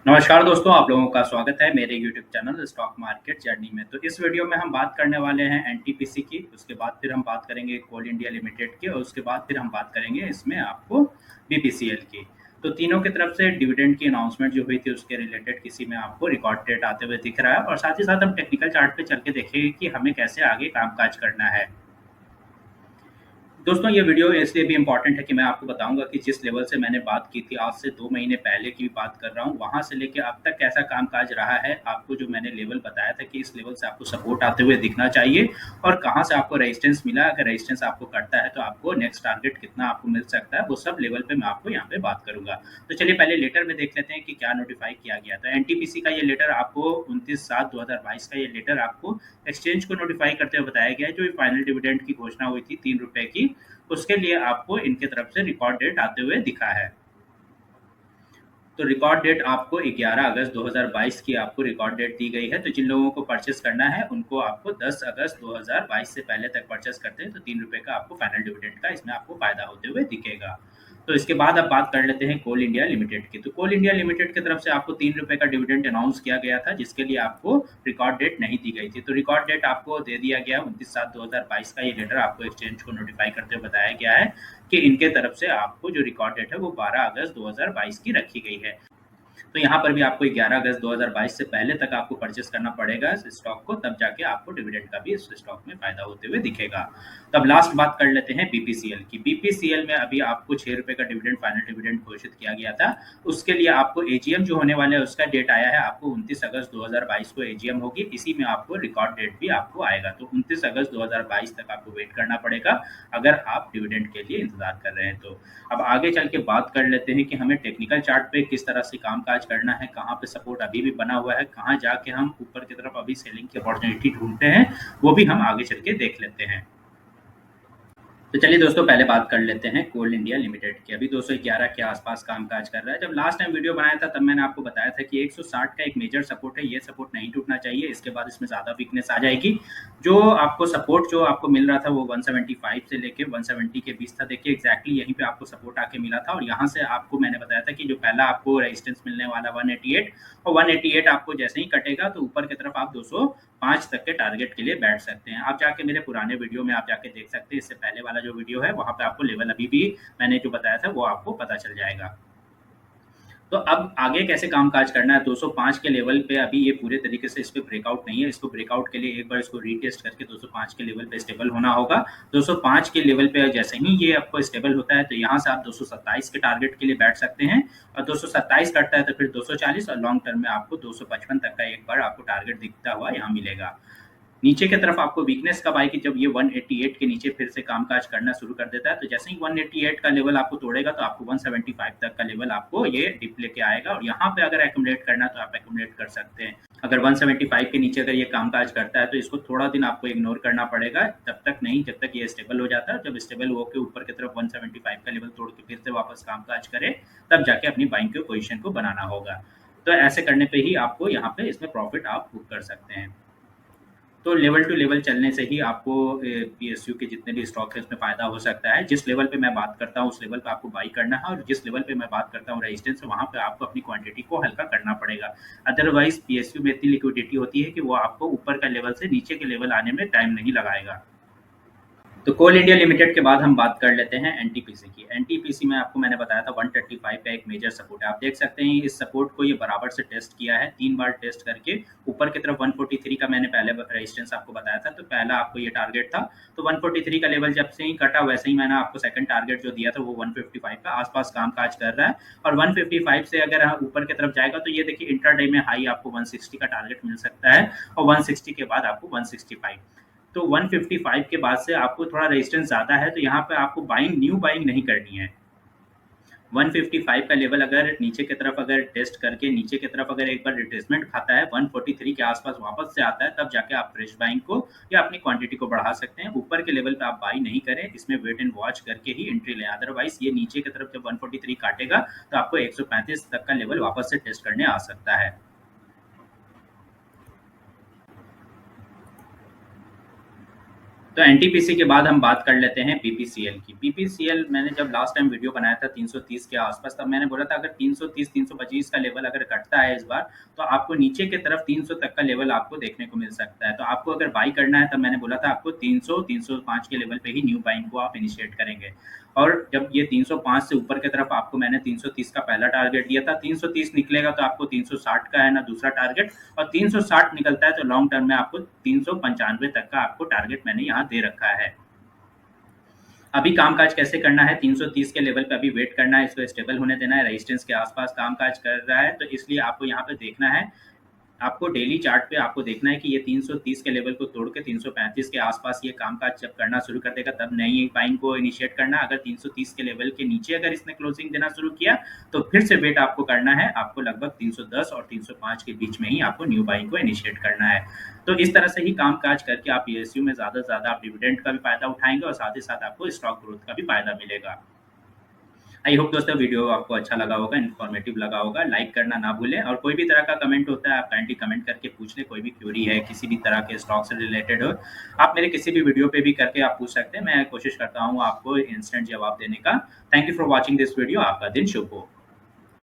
नमस्कार दोस्तों, आप लोगों का स्वागत है मेरे YouTube channel stock market journey में। तो इस वीडियो में हम बात करने वाले हैं एनटीपीसी की, उसके बाद फिर हम बात करेंगे कोल इंडिया लिमिटेड की और उसके बाद फिर हम बात करेंगे इसमें आपको बीपीसीएल की। तो तीनों की तरफ से डिविडेंड की अनाउंसमेंट जो हुई थी उसके रिलेटेड किसी में आपको रिकॉर्ड डेट आते हुए दिख रहा है और साथ ही साथ हम टेक्निकल चार्ट पे चल के देखेंगे कि हमें कैसे आगे कामकाज करना है। दोस्तों ये वीडियो इसलिए भी इम्पोर्टेंट है कि मैं आपको बताऊंगा कि जिस लेवल से मैंने बात की थी आज से 2 महीने पहले की भी बात कर रहा हूँ, वहाँ से लेके अब तक कैसा कामकाज रहा है। आपको जो मैंने लेवल बताया था कि इस लेवल से आपको सपोर्ट आते हुए दिखना चाहिए और कहाँ से आपको रेजिस्टेंस मिला। अगर रेजिस्टेंस आपको कटता है तो आपको नेक्स्ट टारगेट कितना आपको मिल सकता है, वो सब लेवल पे मैं आपको यहाँ पे बात करूंगा। तो चलिए पहले लेटर में देख लेते हैं कि क्या नोटिफाई किया गया था। एनटीपीसी का ये लेटर आपको 29/7/2022 का ये लेटर आपको एक्सचेंज को नोटिफाई करते हुए बताया गया है। जो फाइनल डिविडेंड की घोषणा हुई थी 3 रुपए की, उसके लिए आपको इनके तरफ से रिकॉर्ड डेट आते हुए दिखा है। तो रिकॉर्ड डेट आपको 11 अगस्त 2022 की आपको रिकॉर्ड डेट दी गई है। तो जिन लोगों को परचेस करना है उनको आपको 10 अगस्त 2022 से पहले तक परचेस करते हैं तो 3 रुपए का आपको फाइनल डिविडेंड का इसमें आपको फायदा होते हुए दिखेगा। तो इसके बाद अब बात कर लेते हैं कोल इंडिया लिमिटेड की। तो कोल इंडिया लिमिटेड की तरफ से आपको 3 रुपए का डिविडेंड अनाउंस किया गया था, जिसके लिए आपको रिकॉर्ड डेट नहीं दी गई थी। तो रिकॉर्ड डेट आपको दे दिया गया 29/7/2022 का। ये लेटर आपको एक्सचेंज को नोटिफाई करते हुए बताया गया है कि इनके तरफ से आपको जो रिकॉर्ड डेट है वो 12 अगस्त 2022 की रखी गई है। तो यहाँ पर भी आपको 11 अगस्त 2022 से पहले तक आपको परचेस करना पड़ेगा इस स्टॉक को, तब जाके आपको डिविडेंड का भी इस स्टॉक में फायदा होते हुए दिखेगा। तब लास्ट बात कर लेते हैं बीपीसीएल की। बीपीसीएल में अभी आपको 6 रुपए का डिविडेंड फाइनल डिविडेंड घोषित किया गया था। उसके लिए आपको एजीएम जो होने वाला है उसका डेट आया है आपको 29 अगस्त 2022 को एजीएम होगी। इसी में आपको रिकॉर्ड डेट भी आपको आएगा। तो 29 अगस्त 2022 तक आपको वेट करना पड़ेगा अगर आप डिविडेंड के लिए इंतजार कर रहे हैं तो। अब आगे चल के बात कर लेते हैं कि हमें टेक्निकल चार्ट पे किस तरह से कामकाज करना है, कहाँ पे सपोर्ट अभी भी बना हुआ है, कहाँ जाके हम ऊपर की तरफ अभी सेलिंग की अपॉर्चुनिटी ढूंढते हैं, वो भी हम आगे चल के देख लेते हैं। तो चलिए दोस्तों पहले बात कर लेते हैं कोल इंडिया लिमिटेड की। अभी 211 के आसपास कामकाज कर रहा है। जब लास्ट टाइम वीडियो बनाया था तब मैंने आपको बताया था कि 160 का एक मेजर सपोर्ट है, ये सपोर्ट नहीं टूटना चाहिए, इसके बाद इसमें ज़्यादा वीकनेस आ जाएगी। जो आपको सपोर्ट जो आपको मिल रहा था वो 175 से लेके 170 के बीच था। देखिए एग्जैक्टली यहीं पे आपको सपोर्ट आके मिला था और यहाँ से आपको मैंने बताया था कि जो पहला आपको रेजिस्टेंस मिलने वाला 188 और 188 आपको जैसे ही कटेगा तो ऊपर की तरफ आप 205 तक के टारगेट के लिए बैठ सकते हैं। आप जाके मेरे पुराने वीडियो में आप जाके देख सकते हैं, इससे पहले वाला जो वीडियो है वहाँ पे आपको लेवल अभी भी मैंने जो बताया था वो आपको पता चल जाएगा। तो अब आगे कैसे कामकाज करना है। 205 के लेवल पे अभी ये पूरे तरीके से इस पे ब्रेकआउट नहीं है। इसको ब्रेकआउट के लिए एक बार इसको रीटेस्ट करके 205 के लेवल पे स्टेबल होना होगा। 205 के लेवल पे जैसे ही ये आपको स्टेबल होता है तो यहाँ से आप 227 के टारगेट के लिए बैठ सकते हैं और 227 करता है तो फिर 240 और लॉन्ग टर्म में आपको 255 तक का एक बार आपको टारगेट दिखता हुआ यहाँ मिलेगा। नीचे की तरफ आपको वीकनेस कब आएगी, जब ये 188 के नीचे फिर से कामकाज करना शुरू कर देता है। तो जैसे ही 188 का लेवल आपको तोड़ेगा तो आपको 175 तक का लेवल आपको ये डिप लेके आएगा और यहाँ पे अगर एक्यूमुलेट करना है तो आप एक्यूमुलेट कर सकते हैं। अगर 175 के नीचे अगर ये कामकाज करता है तो इसको थोड़ा दिन आपको इग्नोर करना पड़ेगा, तब तक नहीं जब तक ये स्टेबल हो जाता है। जब स्टेबल होकर ऊपर की तरफ 175 का लेवल तोड़ के फिर से वापस कामकाज करे तब जाके अपनी बाइंग की पोजिशन को बनाना होगा। तो ऐसे करने पे ही आपको यहाँ पे इसमें प्रॉफिट आप बुक कर सकते हैं। तो लेवल टू लेवल चलने से ही आपको पीएसयू के जितने भी स्टॉक है उसमें फ़ायदा हो सकता है। जिस लेवल पे मैं बात करता हूँ उस लेवल पे आपको बाई करना है और जिस लेवल पे मैं बात करता हूँ रेजिस्टेंस वहाँ पे आपको अपनी क्वांटिटी को हल्का करना पड़ेगा। अदरवाइज़ पीएसयू में इतनी लिक्विडिटी होती है कि वो आपको ऊपर का लेवल से नीचे के लेवल आने में टाइम नहीं लगाएगा। तो कोल इंडिया लिमिटेड के बाद हम बात कर लेते हैं एनटीपीसी की। एनटीपीसी में आपको मैंने बताया था 135 का एक मेजर सपोर्ट है। आप देख सकते हैं इस सपोर्ट को ये बराबर से टेस्ट किया है, 3 बार टेस्ट करके ऊपर की तरफ 143 का मैंने पहले रेजिस्टेंस आपको बताया था। तो पहला आपको ये टारगेट था, तो 143 का लेवल जब से ही कटा वैसे ही मैंने आपको सेकंड टारगेट जो दिया था वो 155 का आसपास कामकाज कर रहा है और 155 से अगर ऊपर की तरफ जाएगा तो ये देखिए इंट्राडे में हाई आपको 160 का टारगेट मिल सकता है और 160 के बाद आपको 165। तो 155 के बाद से आपको थोड़ा रेजिस्टेंस ज़्यादा है तो यहाँ पे आपको न्यू बाइंग नहीं करनी है। 155 का लेवल अगर नीचे की तरफ अगर टेस्ट करके नीचे की तरफ अगर एक बार रिट्रेसमेंट खाता है 143 के आसपास वापस से आता है तब जाके आप फ्रेश बाइंग को या अपनी क्वांटिटी को बढ़ा सकते हैं। ऊपर के लेवल पे आप बाई नहीं करें, इसमें वेट एंड वॉच करके ही एंट्री लें। अदरवाइज ये नीचे की तरफ जब 143 काटेगा तो आपको 135 तक का लेवल वापस से टेस्ट करने आ सकता है। तो एनटीपीसी के बाद हम बात कर लेते हैं बीपीसीएल की। बीपीसीएल मैंने जब लास्ट टाइम वीडियो बनाया था 330 के आसपास, तब मैंने बोला था अगर 330 325 का लेवल अगर कटता है इस बार, तो आपको नीचे की तरफ 300 तक का लेवल आपको देखने को मिल सकता है। तो आपको अगर बाई करना है, तब मैंने बोला था आपको 300 305 के लेवल पे ही न्यू बाइंग को आप इनिशिएट करेंगे। और जब ये 305 से ऊपर की तरफ आपको मैंने 330 का पहला टारगेट दिया था, 330 निकलेगा तो आपको 360 का है ना दूसरा टारगेट, और 360 निकलता है तो लॉन्ग टर्म में आपको 395 तक का आपको टारगेट मैंने यहाँ दे रखा है। अभी कामकाज कैसे करना है, 330 के लेवल पे अभी वेट करना है, इसको स्टेबल होने देना है, रेजिस्टेंस के आसपास कामकाज कर रहा है, तो इसलिए आपको यहाँ पे देखना है, आपको डेली चार्ट पे आपको देखना है कि ये 330 के लेवल को तोड़ के 335 के आसपास ये कामकाज जब करना शुरू कर देगा, तब नई बाइंग को इनिशिएट करना। अगर 330 के लेवल के नीचे अगर इसने क्लोजिंग देना शुरू किया, तो फिर से वेट आपको करना है, आपको लगभग 310 और 305 के बीच में ही आपको न्यू बाइंग को इनिशिएट करना है। तो इस तरह से ही कामकाज करके आप पीएसयू में ज़्यादा से ज़्यादा आप डिविडेंड का भी फायदा उठाएंगे और साथ ही साथ आपको स्टॉक ग्रोथ का भी फायदा मिलेगा। आई होप दोस्तों वीडियो आपको अच्छा लगा होगा, इन्फॉर्मेटिव लगा होगा। लाइक करना ना भूलें, और कोई भी तरह का कमेंट होता है आप काइंडली कमेंट करके पूछ लें। कोई भी क्वेरी है किसी भी तरह के स्टॉक से रिलेटेड हो, आप मेरे किसी भी वीडियो पे भी करके आप पूछ सकते हैं। मैं कोशिश करता हूँ आपको इंस्टेंट जवाब देने का। Thank you for watching this video. आपका दिन शुभ हो।